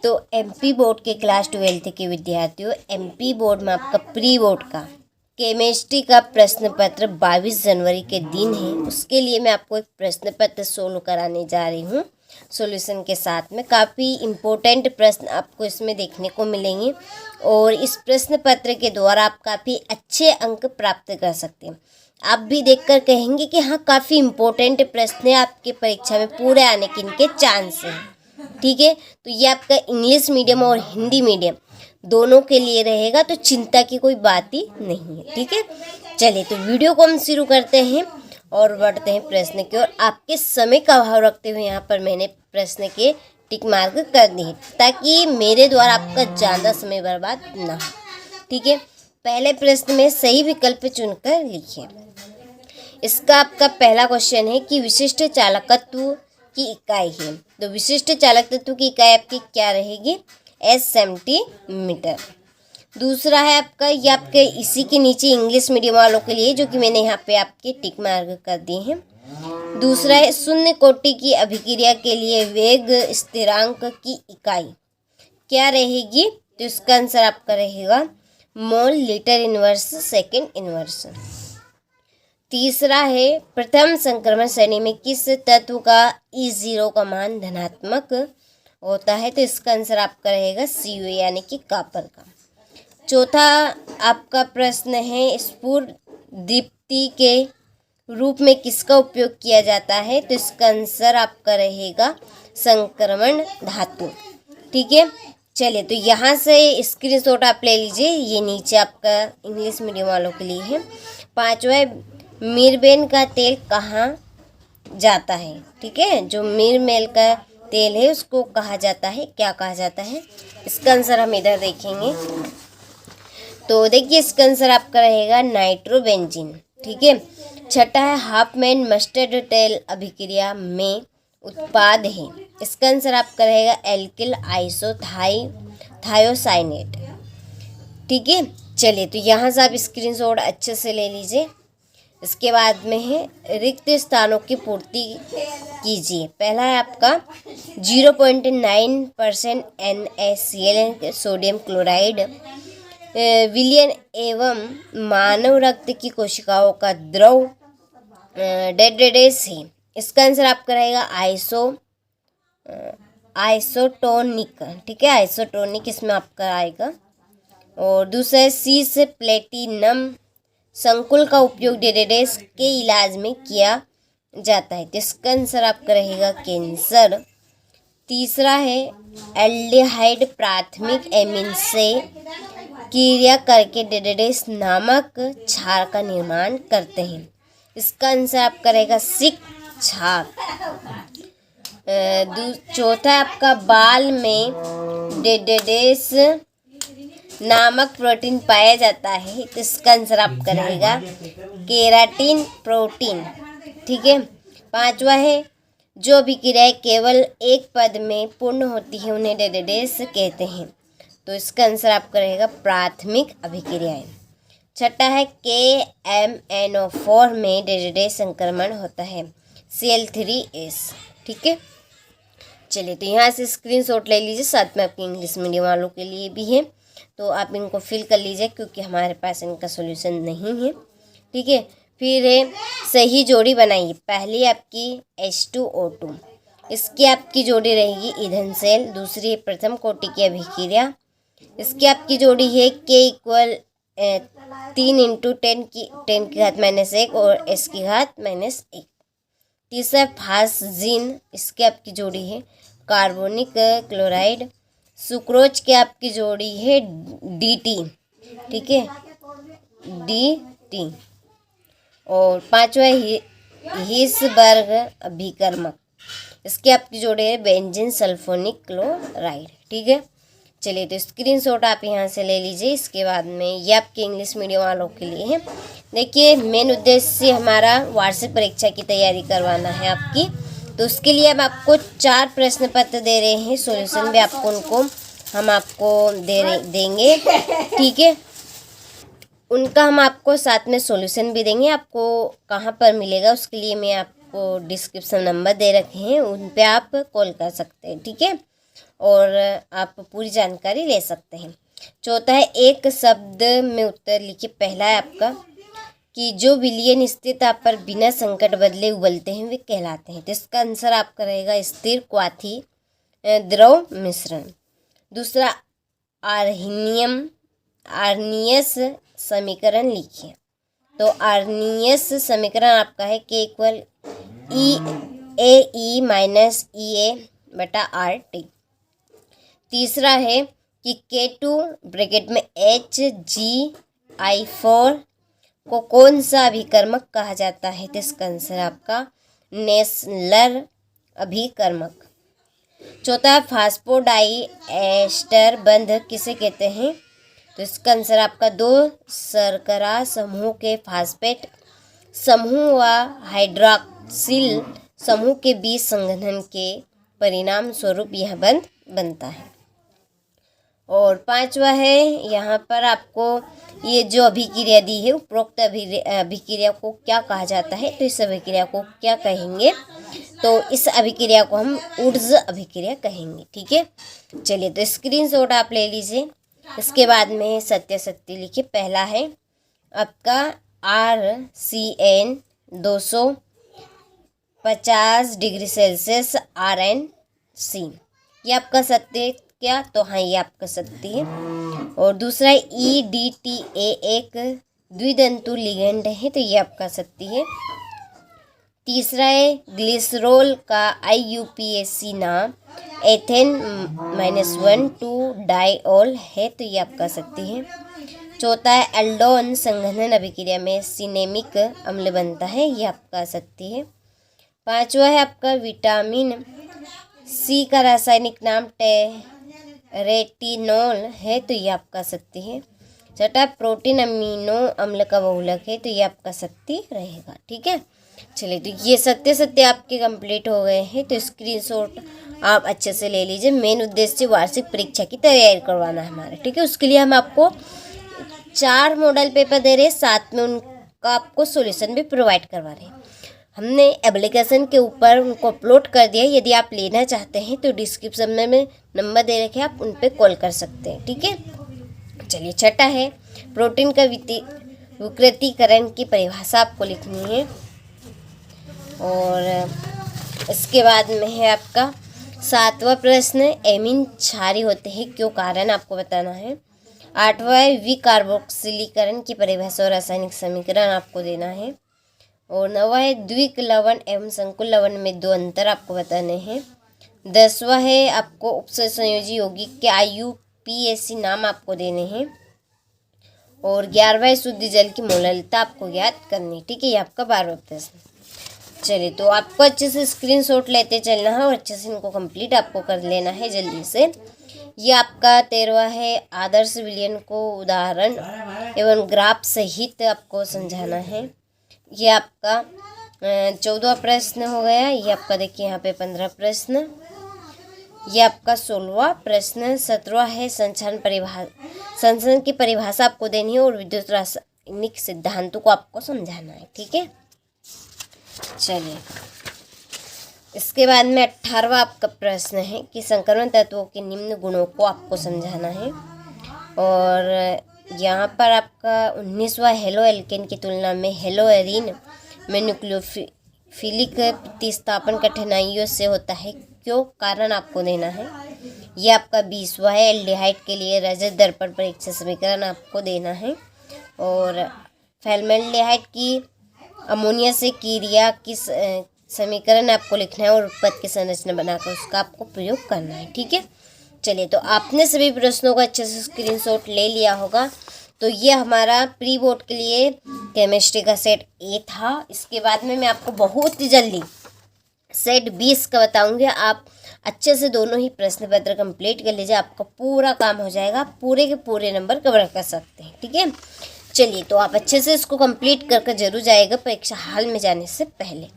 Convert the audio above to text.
तो MP board के class 12 के विद्यार्थियों, एमपी बोर्ड में आपका प्री बोर्ड का केमिस्ट्री का प्रश्न पत्र 22 जनवरी के दिन है। उसके लिए मैं आपको एक प्रश्न पत्र सोल्व कराने जा रही हूँ सॉल्यूशन के साथ में। काफ़ी इम्पोर्टेंट प्रश्न आपको इसमें देखने को मिलेंगे और इस प्रश्न पत्र के द्वारा आप काफ़ी अच्छे अंक प्राप्त कर सकते हैं। आप भी देखकर कहेंगे कि हाँ, काफ़ी इम्पोर्टेंट प्रश्न है, आपके परीक्षा में पूरे आने के इनके चांस हैं। ठीक है, तो ये आपका इंग्लिश मीडियम और हिंदी मीडियम दोनों के लिए रहेगा, तो चिंता की कोई बात ही नहीं है। ठीक है, चलिए तो वीडियो को हम शुरू करते हैं और बढ़ते हैं प्रश्न की ओर। आपके समय का अभाव रखते हुए यहाँ पर मैंने प्रश्न के टिक मार्क कर दिए ताकि मेरे द्वारा आपका ज़्यादा समय बर्बाद ना हो। ठीक है, पहले प्रश्न में सही विकल्प चुनकर लिखिए। इसका आपका पहला क्वेश्चन है कि विशिष्ट चालकत्व की इकाई है। तो विशिष्ट चालकत्व की इकाई आपकी क्या रहेगी? S centimetre. दूसरा है आपका, ये आपके इसी के नीचे इंग्लिश मीडियम वालों के लिए, जो कि मैंने यहाँ पे आपके टिक मार्क कर दिए हैं। दूसरा है शून्य कोटि की अभिक्रिया के लिए वेग स्थिरांक की इकाई क्या रहेगी? तो इसका आंसर आपका रहेगा mole litre inverse second inverse. तीसरा है प्रथम संक्रमण श्रेणी में किस तत्व का E0 का मान धनात्मक होता है? तो इसका आंसर आपका रहेगा Cu यानी कि कॉपर का। चौथा आपका प्रश्न है स्फुर दीप्ति के रूप में किसका उपयोग किया जाता है? तो इसका आंसर आपका रहेगा संक्रमण धातु। ठीक है, चलिए तो यहाँ से स्क्रीनशॉट आप ले लीजिए, ये नीचे आपका इंग्लिश मीडियम वालों के लिए है। पांचवा मीरबेन का तेल कहाँ जाता है? ठीक है, जो मीरमेल का तेल है उसको कहा जाता है, क्या कहा जाता है? इसका आंसर हम इधर देखेंगे। तो देखिए इसका आंसर आपका रहेगा नाइट्रोबेंजीन। ठीक है, छठा है हाफमैन मस्टर्ड तेल अभिक्रिया में उत्पाद है। इसका आंसर आपका रहेगा एल्किल थायोसाइनेट। ठीक है, चलिए तो यहाँ से आप स्क्रीनशॉट अच्छे से ले लीजिए। इसके बाद में है रिक्त स्थानों की पूर्ति कीजिए। पहला है आपका 0.9% NaCl सोडियम क्लोराइड विलियन एवं मानव रक्त की कोशिकाओं का द्रव डेड्रेडेस है। इसका आंसर आपका रहेगा आइसोटोनिक। ठीक है, आइसोटोनिक इसमें आपका आएगा। और दूसरा है सीस प्लेटिनम संकुल का उपयोग डेड्रेडेस के इलाज में किया जाता है। तो इसका आंसर आपका रहेगा कैंसर। तीसरा है एल्डिहाइड प्राथमिक एमीन से क्रिया करके डेड्रेडेस नामक क्षार का निर्माण करते हैं। इसका आंसर आपका रहेगा सिक क्षार। चौथा आपका बाल में डेड्रेडेस नामक प्रोटीन पाया जाता है। तो इसका आंसर आपका रहेगा केराटिन प्रोटीन। ठीक है, पांचवा है जो अभिक्रियाएं केवल एक पद में पूर्ण होती है उन्हें डेड्रेडेस कहते हैं। तो इसका आंसर आपका रहेगा प्राथमिक अभिक्रियाएं। छठा है KMNO4 में डेड्रेडेस संक्रमण होता है Cl3S। ठीक है, चलिए तो यहाँ से स्क्रीनशॉट ले लीजिए, साथ में आपके इंग्लिश मीडियम वालों के लिए भी है, तो आप इनको फिल कर लीजिए क्योंकि हमारे पास इनका सॉल्यूशन नहीं है। ठीक है, फिर है सही जोड़ी बनाइए। पहली आपकी H2O2, इसकी आपकी जोड़ी रहेगी ईंधन सेल। दूसरी है प्रथम कोटि की अभिक्रिया, इसकी आपकी जोड़ी है K = 3 × 10 की घात -1 और S की घात -1। तीसरा फास्जीन, इसकी आपकी जोड़ी है कार्बोनिक क्लोराइड। सुक्रोज की आपकी जोड़ी है DT। ठीक है, DT। और पांचवा हिसबर्ग अभिकर्मक, इसकी आपकी जोड़ी है बेंजीन सल्फोनिक क्लोराइड। ठीक है, चलिए तो स्क्रीनशॉट आप यहाँ से ले लीजिए। इसके बाद में ये आपके इंग्लिश मीडियम वालों के लिए है। देखिए मेन उद्देश्य हमारा वार्षिक परीक्षा की तैयारी करवाना है आपकी, तो उसके लिए हम आपको 4 प्रश्न पत्र दे रहे हैं। सॉल्यूशन भी आपको हम आपको देंगे। ठीक है, उनका हम आपको साथ में सॉल्यूशन भी देंगे। आपको कहाँ पर मिलेगा उसके लिए मैं आपको डिस्क्रिप्शन नंबर दे रखे हैं, उन पे आप कॉल कर सकते हैं। ठीक है, और आप पूरी जानकारी ले सकते हैं। चौथा है एक शब्द में उत्तर लिखिए। पहला है आपका कि जो विलयन स्थिरता पर बिना संकट बदले उबलते हैं वे कहलाते हैं। तो इसका आंसर आपका रहेगा स्थिर क्वाथी द्रव मिश्रण। दूसरा आर्नियस समीकरण लिखिए। तो आर्नियस समीकरण आपका है के इक्वल ए माइनस ई ए बटा आर टी। तीसरा है कि K2 ब्रैकेट में Hg(I4) को कौन सा अभिकर्मक कहा जाता है। तो इसका आंसर आपका नेस्लर अभिकर्मक। चौथा फास्फोडाइएस्टर बंध किसे कहते हैं। तो इसका आंसर आपका दो शर्करा समूह के फास्फेट समूह व हाइड्रॉक्सिल समूह के बीच संघनन के परिणाम स्वरूप यह बंध बनता है। और पांचवा है यहाँ पर आपको ये जो अभिक्रिया दी है उपरोक्त अभिक्रिया को क्या कहा जाता है। तो इस अभिक्रिया को क्या कहेंगे। तो इस अभिक्रिया को हम ऊर्ज अभिक्रिया कहेंगे। ठीक है, चलिए तो स्क्रीनशॉट आप ले लीजिए। इसके बाद में सत्य लिखिए। पहला है आपका RCN 250 डिग्री सेल्सियस RNC, ये आपका सत्य क्या। तो हाँ, ये आपका सत्य है। और दूसरा है EDTA एक द्वितंतु लिगेंड है। तो ये आपका सत्य है। तीसरा है ग्लिसरॉल का IUPAC नाम एथेन -1,2 डाइऑल है। तो ये आपका सत्य है। चौथा है एल्डोन संघनन अभिक्रिया में सिनेमिक अम्ल बनता है। ये आपका सत्य है। पांचवा है आपका विटामिन C का रासायनिक नाम रेटिनॉल है। तो ये आपका सत्य है। छठा प्रोटीन अमीनो अम्ल का बहुलक है। तो ये आपका सत्य रहेगा। ठीक है, चलिए तो ये सत्य आपके कंप्लीट हो गए हैं। तो स्क्रीनशॉट आप अच्छे से ले लीजिए। मेन उद्देश्य वार्षिक परीक्षा की तैयारी करवाना है हमारा। ठीक है, उसके लिए हम आपको 4 मॉडल पेपर दे रहे हैं, साथ में उनका आपको सॉल्यूशन भी प्रोवाइड करवा रहे हैं। हमने एप्लीकेशन के ऊपर उनको अपलोड कर दिया है। यदि आप लेना चाहते हैं तो डिस्क्रिप्शन में नंबर दे रखे हैं, आप उन पर कॉल कर सकते हैं। ठीक है, चलिए छठा है प्रोटीन का विकृतीकरण की परिभाषा आपको लिखनी है। और इसके बाद में है आपका 7वां प्रश्न एमीन क्षारीय होते हैं क्यों, कारण आपको बताना है। 8वां है विकार्बोक्सिलीकरण की परिभाषा और रासायनिक समीकरण आपको देना है। और 9वां है द्विक लवण एवं संकुल लवण में 2 अंतर आपको बताने हैं। 10वां है आपको उपसंयोजी यौगिक के IUPAC नाम आपको देने हैं। और 11वां है शुद्ध जल की मोललता आपको ज्ञात करनी। ठीक है, ये आपका 12वां प्रश्न। चलिए तो आपको अच्छे से स्क्रीनशॉट लेते चलना है और अच्छे से इनको कंप्लीट आपको कर लेना है जल्दी से। ये आपका 13वां है आदर्श विलयन को उदाहरण एवं ग्राफ सहित आपको समझाना है। ये आपका 14वां प्रश्न हो गया। ये आपका देखिए यहाँ पे 15 प्रश्न। ये आपका 16वां प्रश्न। 17वां है संचरण की परिभाषा आपको देनी है और विद्युत रासायनिक सिद्धांतों को आपको समझाना है। ठीक है, चलिए इसके बाद में 18वां आपका प्रश्न है कि संक्रमण तत्वों के निम्न गुणों को आपको समझाना है। और यहाँ पर आपका 19वां हेलो एल्केन की तुलना में हेलो एरीन में न्यूक्लियोफिलिक प्रतिस्थापन कठिनाइयों से होता है क्यों, कारण आपको देना है। ये आपका 20वां है एल्डिहाइड के लिए रजत दर्पण परीक्षा समीकरण आपको देना है। और फॉर्मेल्डिहाइड की अमोनिया से क्रिया की समीकरण आपको लिखना है और उत्पाद की संरचना बनाकर उसका आपको प्रयोग करना है। ठीक है, चलिए तो आपने सभी प्रश्नों का अच्छे से स्क्रीनशॉट ले लिया होगा। तो ये हमारा प्री बोर्ड के लिए केमिस्ट्री का सेट A था। इसके बाद में मैं आपको बहुत ही जल्दी सेट 20 का बताऊंगी। आप अच्छे से दोनों ही प्रश्न पत्र कंप्लीट कर लीजिए, आपका पूरा काम हो जाएगा, पूरे के पूरे नंबर कवर कर सकते हैं। ठीक है, चलिए तो आप अच्छे से इसको कंप्लीट करके जरूर जाइएगा परीक्षा हॉल में जाने से पहले।